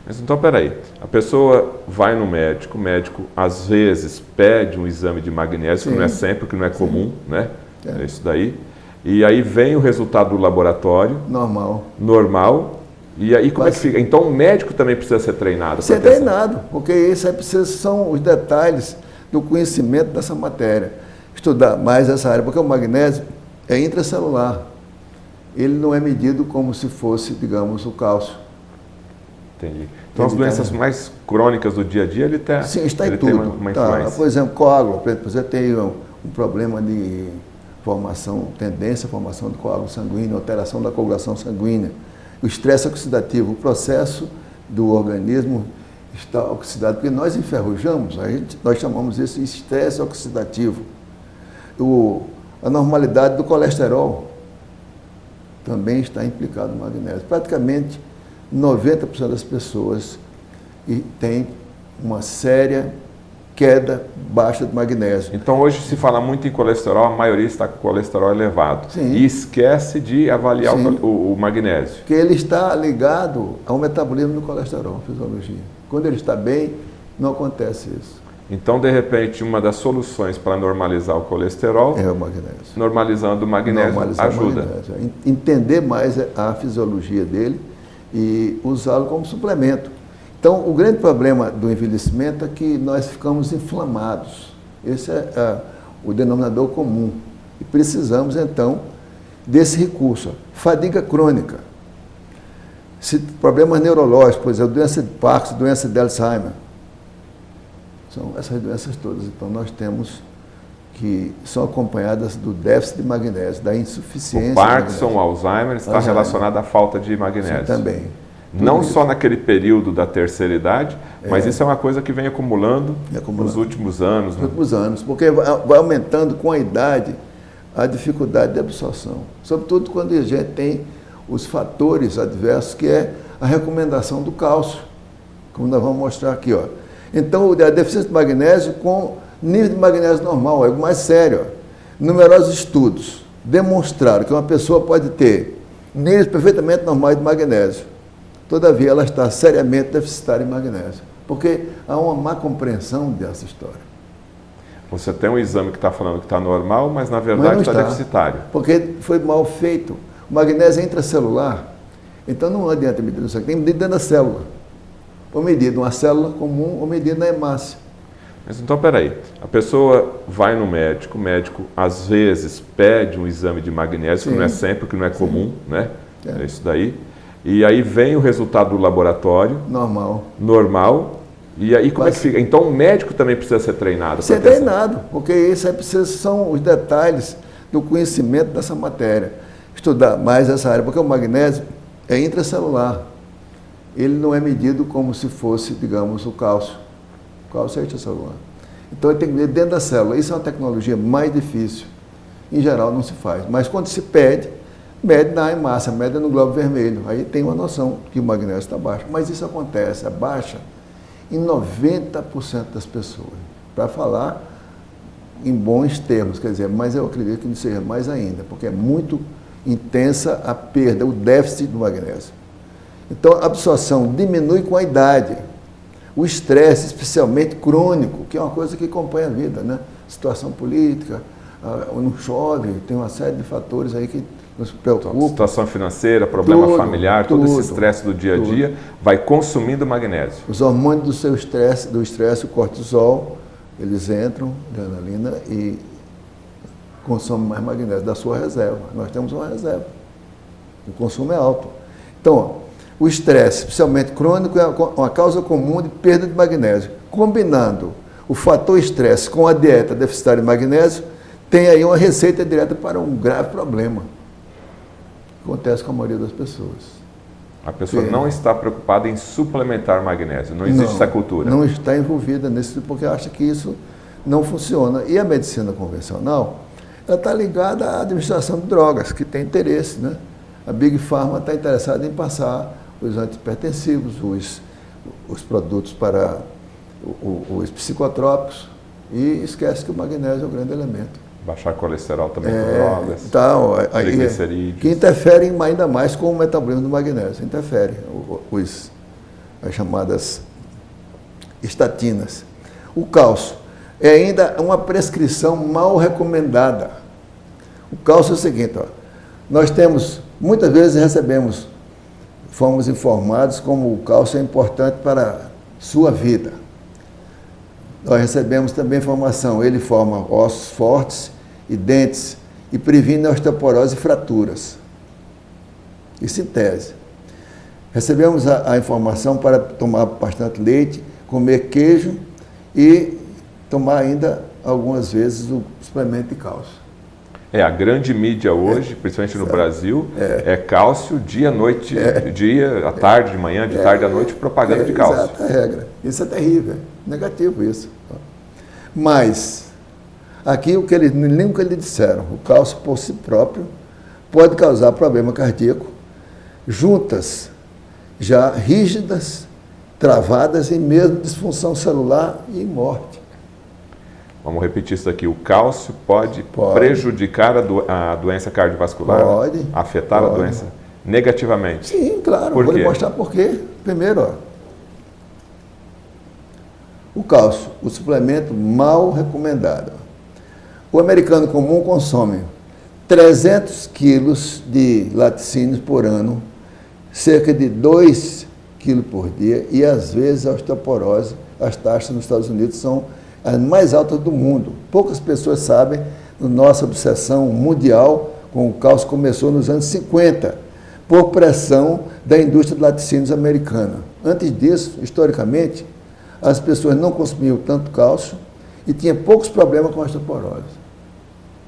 Mas então, peraí, a pessoa vai no médico, o médico às vezes pede um exame de magnésio, que não é sempre, que não é comum, né? É isso daí. E aí vem o resultado do laboratório. Normal. E aí como é que fica? Então o médico também precisa ser treinado. Ser treinado, porque isso aí são os detalhes do conhecimento dessa matéria. Estudar mais essa área, porque o magnésio é intracelular. Ele não é medido como se fosse, digamos, o cálcio. Entendi. Então as doenças mais crônicas do dia a dia, ele tem, sim, está em ele tudo. tem uma influência. Por exemplo, coágulo. Por exemplo, você tem um problema de formação, tendência à formação de coágulo sanguíneo, alteração da coagulação sanguínea. O estresse oxidativo, o processo do organismo está oxidado, porque nós enferrujamos, nós chamamos isso de estresse oxidativo. A normalidade do colesterol também está implicado no magnésio. Praticamente 90% das pessoas têm uma séria queda baixa de magnésio. Então hoje se fala muito em colesterol, a maioria está com colesterol elevado. Sim. E esquece de avaliar o magnésio. Porque ele está ligado ao metabolismo do colesterol, fisiologia. Quando ele está bem, não acontece isso. Então, de repente, uma das soluções para normalizar o colesterol é o magnésio. Normalizando o magnésio ajuda. Entender mais a fisiologia dele e usá-lo como suplemento. Então, o grande problema do envelhecimento é que nós ficamos inflamados. Esse é o denominador comum. E precisamos, então, desse recurso. Fadiga crônica. Problemas neurológicos, por exemplo, doença de Parkinson, doença de Alzheimer. São essas doenças todas. Então, nós temos que são acompanhadas do déficit de magnésio, da insuficiência. O Parkinson, o Alzheimer está relacionado à falta de magnésio. Sim, também. Não só naquele período da terceira idade, mas isso é uma coisa que vem acumulando nos últimos anos. Nos últimos anos, porque vai aumentando com a idade a dificuldade de absorção. Sobretudo quando a gente tem os fatores adversos, que é a recomendação do cálcio, como nós vamos mostrar aqui. Ó. Então, a deficiência de magnésio com nível de magnésio normal, é o mais sério. Numerosos estudos demonstraram que uma pessoa pode ter níveis perfeitamente normais de magnésio. Todavia, ela está seriamente deficitária em magnésio, porque há uma má compreensão dessa história. Você tem um exame que está falando que está normal, mas na verdade está deficitário. Porque foi mal feito. O magnésio é intracelular, então não adianta medir isso aqui, tem que medir dentro da célula. Ou medir numa célula comum, ou medir na hemácia. Mas então, peraí, a pessoa vai no médico, o médico às vezes pede um exame de magnésio, que não é sempre, que não é comum, né? É isso daí. E aí vem o resultado do laboratório. Normal. E aí como é que fica? Então o médico também precisa ser treinado. Ser treinado, porque isso aí são os detalhes do conhecimento dessa matéria. Estudar mais essa área, porque o magnésio é intracelular. Ele não é medido como se fosse, digamos, o cálcio. O cálcio é intracelular. Então ele tem que medir dentro da célula. Isso é uma tecnologia mais difícil. Em geral não se faz. Mas quando se pede, mede na hemácia, mede no globo vermelho. Aí tem uma noção que o magnésio está baixo. Mas isso acontece, é baixa em 90% das pessoas. Para falar em bons termos, quer dizer, mas eu acredito que não seja mais ainda, porque é muito intensa a perda, o déficit do magnésio. Então a absorção diminui com a idade. O estresse, especialmente crônico, que é uma coisa que acompanha a vida, né? Situação política, não chove, tem uma série de fatores aí que nos preocupam. Então, situação financeira, problema familiar, todo esse estresse do dia a dia vai consumindo magnésio. Os hormônios do estresse, o cortisol, eles entram, adrenalina, e consomem mais magnésio da sua reserva. Nós temos uma reserva. O consumo é alto. Então, ó, o estresse, especialmente crônico, é uma causa comum de perda de magnésio. Combinando o fator estresse com a dieta deficitária de magnésio, tem aí uma receita direta para um grave problema. Acontece com a maioria das pessoas. A pessoa não está preocupada em suplementar magnésio, não existe essa cultura. Não está envolvida nisso, porque acha que isso não funciona. E a medicina convencional, ela está ligada à administração de drogas, que tem interesse, né? A Big Pharma está interessada em passar os antihipertensivos, os produtos para os psicotrópicos, e esquece que o magnésio é o grande elemento. Baixar colesterol também com drogas, então, triglicerídeos. Que interferem ainda mais com o metabolismo do magnésio, interferem. as chamadas estatinas. O cálcio é ainda uma prescrição mal recomendada. O cálcio é o seguinte, ó, nós temos, muitas vezes fomos informados como o cálcio é importante para a sua vida. Nós recebemos também informação, ele forma ossos fortes e dentes e previne osteoporose e fraturas. Isso em tese. Recebemos a informação para tomar bastante leite, comer queijo e tomar ainda, algumas vezes, o suplemento de cálcio. A grande mídia hoje, principalmente no Brasil, é cálcio dia, noite, dia, à tarde, de manhã, de tarde à noite, propaganda de cálcio. Exato, a regra. Isso é terrível, negativo isso. Mas, aqui nem o que eles disseram, o cálcio por si próprio pode causar problema cardíaco, juntas já rígidas, travadas e mesmo disfunção celular e morte. Vamos repetir isso aqui. O cálcio pode prejudicar a doença cardiovascular? Pode. Afetar a doença negativamente? Sim, claro. Por quê? Vou lhe mostrar por quê. Primeiro, ó, o cálcio, o suplemento mal recomendado. O americano comum consome 300 quilos de laticínios por ano, cerca de 2 quilos por dia, e às vezes a osteoporose, as taxas nos Estados Unidos são as mais altas do mundo. Poucas pessoas sabem, nossa obsessão mundial com o cálcio começou nos anos 50, por pressão da indústria de laticínios americana. Antes disso, historicamente, as pessoas não consumiam tanto cálcio e tinham poucos problemas com a osteoporose.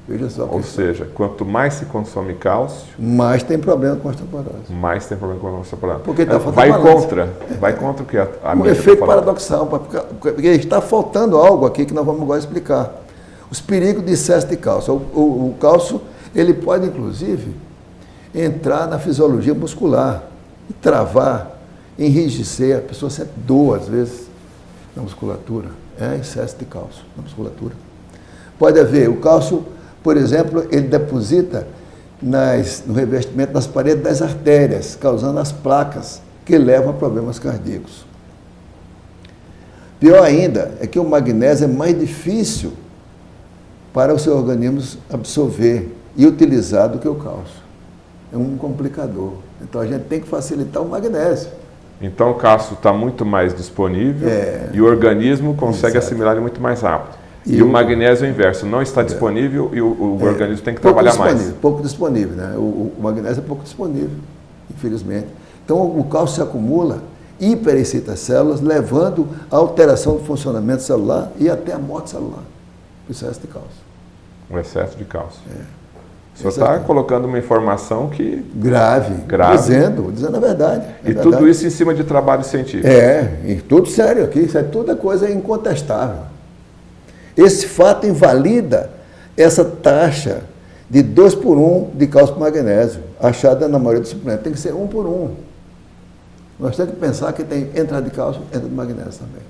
Veja só. Ou seja, quanto mais se consome cálcio, mais tem problema com a osteoporose. Mais tem problema com a osteoporose. Porque tá vai contra o que a um efeito paradoxal, porque está faltando algo aqui que nós vamos agora explicar. Os perigos de excesso de cálcio. O cálcio, ele pode, inclusive, entrar na fisiologia muscular e travar, enrijecer, a pessoa sente dor, às vezes, na musculatura. É excesso de cálcio na musculatura. Pode haver, o cálcio, por exemplo, ele deposita no revestimento das paredes das artérias, causando as placas que levam a problemas cardíacos. Pior ainda é que o magnésio é mais difícil para o seu organismo absorver e utilizar do que o cálcio. É um complicador. Então a gente tem que facilitar o magnésio. Então o cálcio está muito mais disponível e o organismo consegue assimilar ele muito mais rápido. E o magnésio é o inverso, não está disponível e o organismo tem que trabalhar mais. Pouco disponível, né? O magnésio é pouco disponível, infelizmente. Então o cálcio se acumula, hiperexcita as células, levando à alteração do funcionamento celular e até a morte celular. O excesso de cálcio. O excesso de cálcio. O senhor está colocando uma informação que... Grave. Dizendo a verdade. Tudo isso em cima de trabalho científico. E tudo sério aqui, isso é toda coisa incontestável. Esse fato invalida essa taxa de 2 por 1 de cálcio por magnésio, achada na maioria dos suplementos. Tem que ser 1 por 1. Nós temos que pensar que tem entrada de cálcio, entra de magnésio também.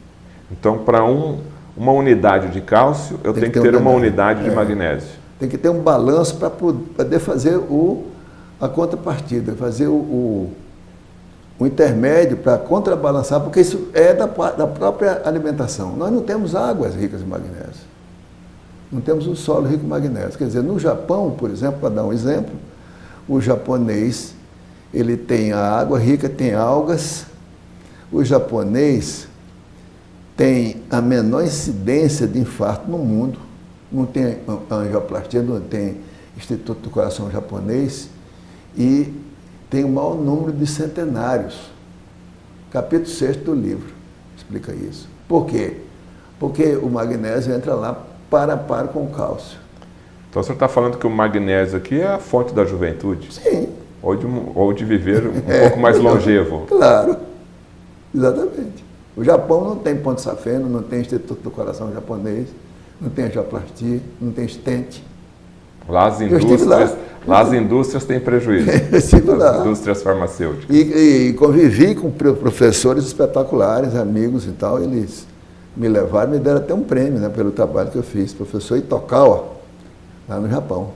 Então, para uma unidade de cálcio, eu tenho que ter uma unidade de magnésio. Tem que ter um balanço para poder fazer a contrapartida, fazer o intermédio para contrabalançar, porque isso é da própria alimentação. Nós não temos águas ricas em magnésio. Não temos um solo rico em magnésio. Quer dizer, no Japão, por exemplo, para dar um exemplo, o japonês, ele tem a água rica, tem algas. O japonês tem a menor incidência de infarto no mundo. Não tem angioplastia, não tem Instituto do Coração japonês e tem o maior número de centenários. Capítulo 6 do livro explica isso. Por quê? Porque o magnésio entra lá para com o cálcio. Então, o senhor está falando que o magnésio aqui é a fonte da juventude? Sim. Ou de viver um pouco mais longevo? Claro, exatamente. O Japão não tem ponto safeno, não tem Instituto do Coração japonês, não tem angioplastia, não tem stent. Lá as indústrias têm prejuízo, as indústrias farmacêuticas. E convivi com professores espetaculares, amigos e tal, eles me levaram, me deram até um prêmio, né, pelo trabalho que eu fiz, professor Itokawa, lá no Japão.